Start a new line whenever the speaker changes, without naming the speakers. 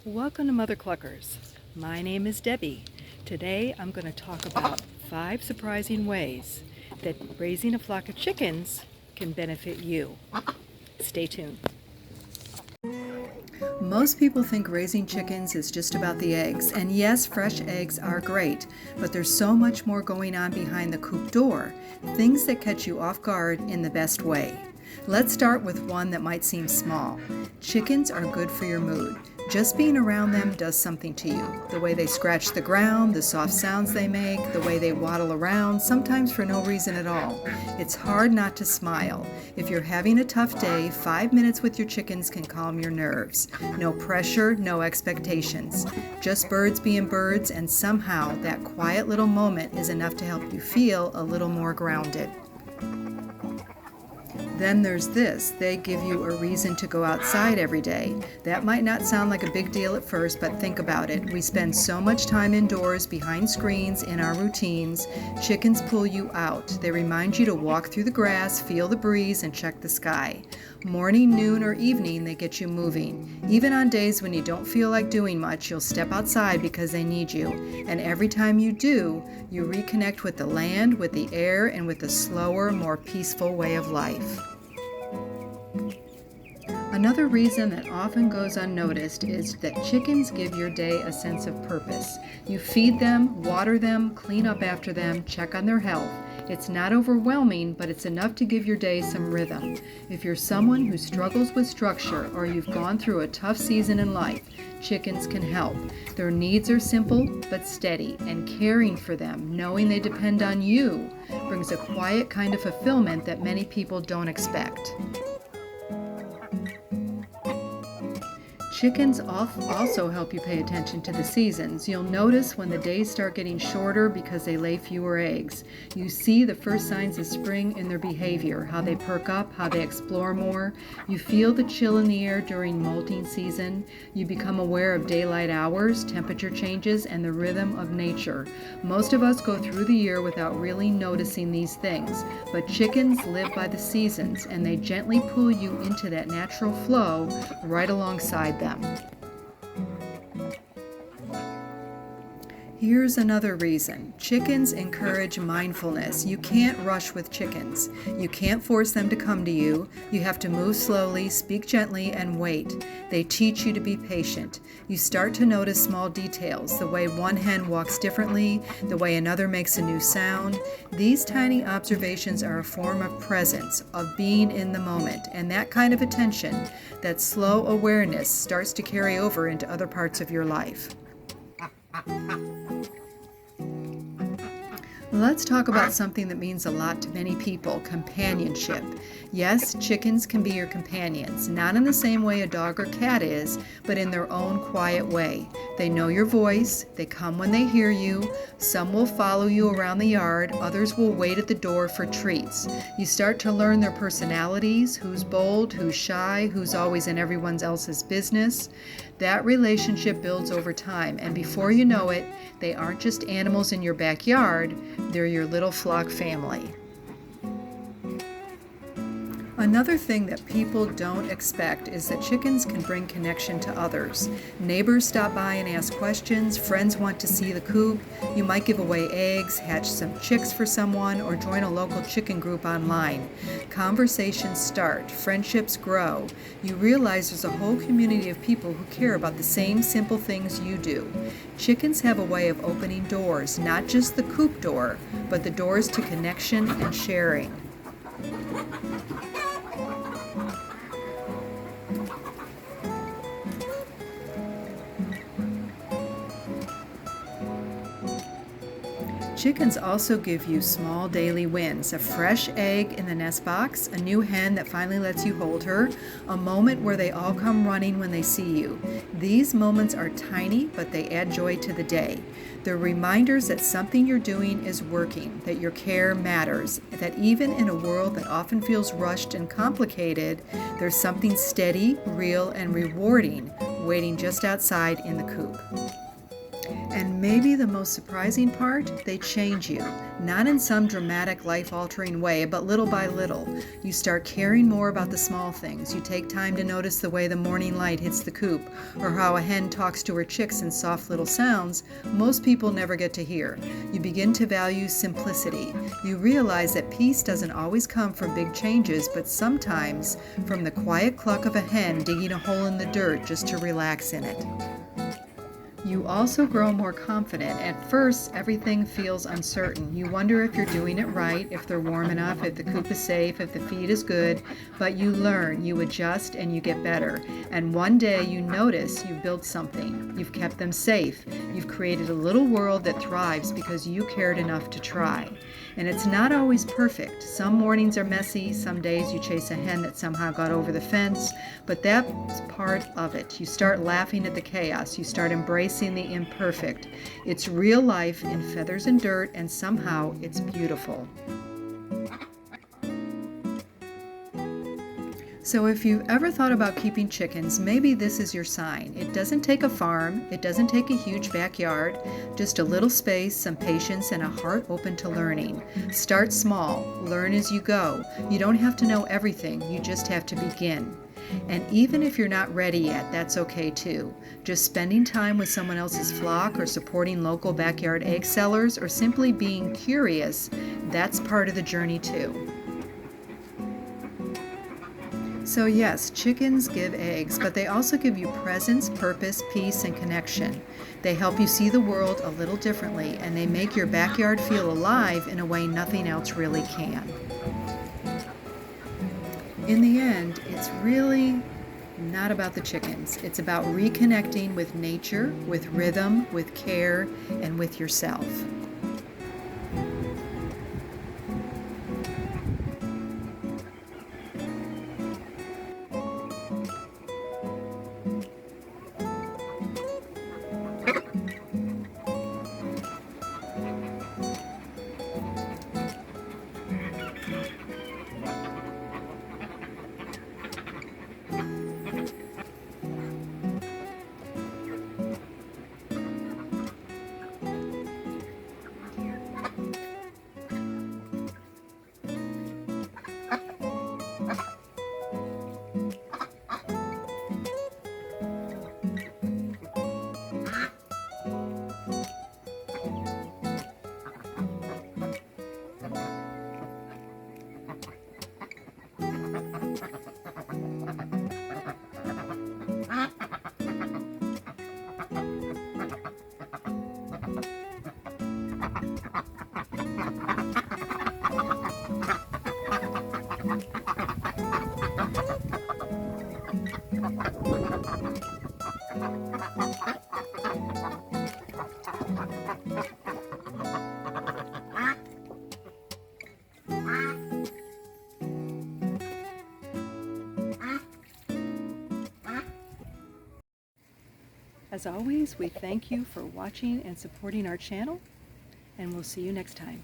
Welcome to Mother Cluckers. My name is Debbie. Today I'm going to talk about 5 surprising ways that raising a flock of chickens can benefit you. Stay tuned. Most people think raising chickens is just about the eggs, and yes, fresh eggs are great, but there's so much more going on behind the coop door, things that catch you off guard in the best way. Let's start with one that might seem small. Chickens are good for your mood. Just being around them does something to you. The way they scratch the ground, the soft sounds they make, the way they waddle around, sometimes for no reason at all. It's hard not to smile. If you're having a tough day, 5 minutes with your chickens can calm your nerves. No pressure, no expectations. Just birds being birds, and somehow that quiet little moment is enough to help you feel a little more grounded. Then there's this. They give you a reason to go outside every day. That might not sound like a big deal at first, but think about it. We spend so much time indoors, behind screens, in our routines. Chickens pull you out. They remind you to walk through the grass, feel the breeze, and check the sky. Morning, noon, or evening, they get you moving. Even on days when you don't feel like doing much, you'll step outside because they need you. And every time you do, you reconnect with the land, with the air, and with a slower, more peaceful way of life. Another reason that often goes unnoticed is that chickens give your day a sense of purpose. You feed them, water them, clean up after them, check on their health. It's not overwhelming, but it's enough to give your day some rhythm. If you're someone who struggles with structure or you've gone through a tough season in life, chickens can help. Their needs are simple but steady, and caring for them, knowing they depend on you, brings a quiet kind of fulfillment that many people don't expect. Chickens also help you pay attention to the seasons. You'll notice when the days start getting shorter because they lay fewer eggs. You see the first signs of spring in their behavior, how they perk up, how they explore more. You feel the chill in the air during molting season. You become aware of daylight hours, temperature changes, and the rhythm of nature. Most of us go through the year without really noticing these things, but chickens live by the seasons, and they gently pull you into that natural flow right alongside them. Here's another reason. Chickens encourage mindfulness. You can't rush with chickens. You can't force them to come to you. You have to move slowly, speak gently, and wait. They teach you to be patient. You start to notice small details, the way one hen walks differently, the way another makes a new sound. These tiny observations are a form of presence, of being in the moment, and that kind of attention, that slow awareness, starts to carry over into other parts of your life. Let's talk about something that means a lot to many people, companionship. Yes, chickens can be your companions, not in the same way a dog or cat is, but in their own quiet way. They know your voice, they come when they hear you, some will follow you around the yard, others will wait at the door for treats. You start to learn their personalities, who's bold, who's shy, who's always in everyone else's business. That relationship builds over time, and before you know it, they aren't just animals in your backyard, they're your little flock family. Another thing that people don't expect is that chickens can bring connection to others. Neighbors stop by and ask questions, friends want to see the coop, you might give away eggs, hatch some chicks for someone, or join a local chicken group online. Conversations start, friendships grow. You realize there's a whole community of people who care about the same simple things you do. Chickens have a way of opening doors, not just the coop door, but the doors to connection and sharing. Chickens also give you small daily wins, a fresh egg in the nest box, a new hen that finally lets you hold her, a moment where they all come running when they see you. These moments are tiny, but they add joy to the day. They're reminders that something you're doing is working, that your care matters, that even in a world that often feels rushed and complicated, there's something steady, real, and rewarding waiting just outside in the coop. And maybe the most surprising part, they change you. Not in some dramatic, life-altering way, but little by little. You start caring more about the small things. You take time to notice the way the morning light hits the coop, or how a hen talks to her chicks in soft little sounds most people never get to hear. You begin to value simplicity. You realize that peace doesn't always come from big changes, but sometimes from the quiet cluck of a hen digging a hole in the dirt just to relax in it. You also grow more confident. At first, everything feels uncertain. You wonder if you're doing it right, if they're warm enough, if the coop is safe, if the feed is good, but you learn, you adjust, and you get better. And one day you notice you've built something. You've kept them safe. You've created a little world that thrives because you cared enough to try. And it's not always perfect. Some mornings are messy, some days you chase a hen that somehow got over the fence, but that's part of it. You start laughing at the chaos. You start embracing the imperfect. It's real life in feathers and dirt, and somehow it's beautiful. So if you've ever thought about keeping chickens, maybe this is your sign. It doesn't take a farm, it doesn't take a huge backyard, just a little space, some patience, and a heart open to learning. Start small, learn as you go. You don't have to know everything, you just have to begin. And even if you're not ready yet, that's okay too. Just spending time with someone else's flock, or supporting local backyard egg sellers, or simply being curious, that's part of the journey too. So yes, chickens give eggs, but they also give you presence, purpose, peace, and connection. They help you see the world a little differently, and they make your backyard feel alive in a way nothing else really can. In the end, it's really not about the chickens. It's about reconnecting with nature, with rhythm, with care, and with yourself. As always, we thank you for watching and supporting our channel, and we'll see you next time.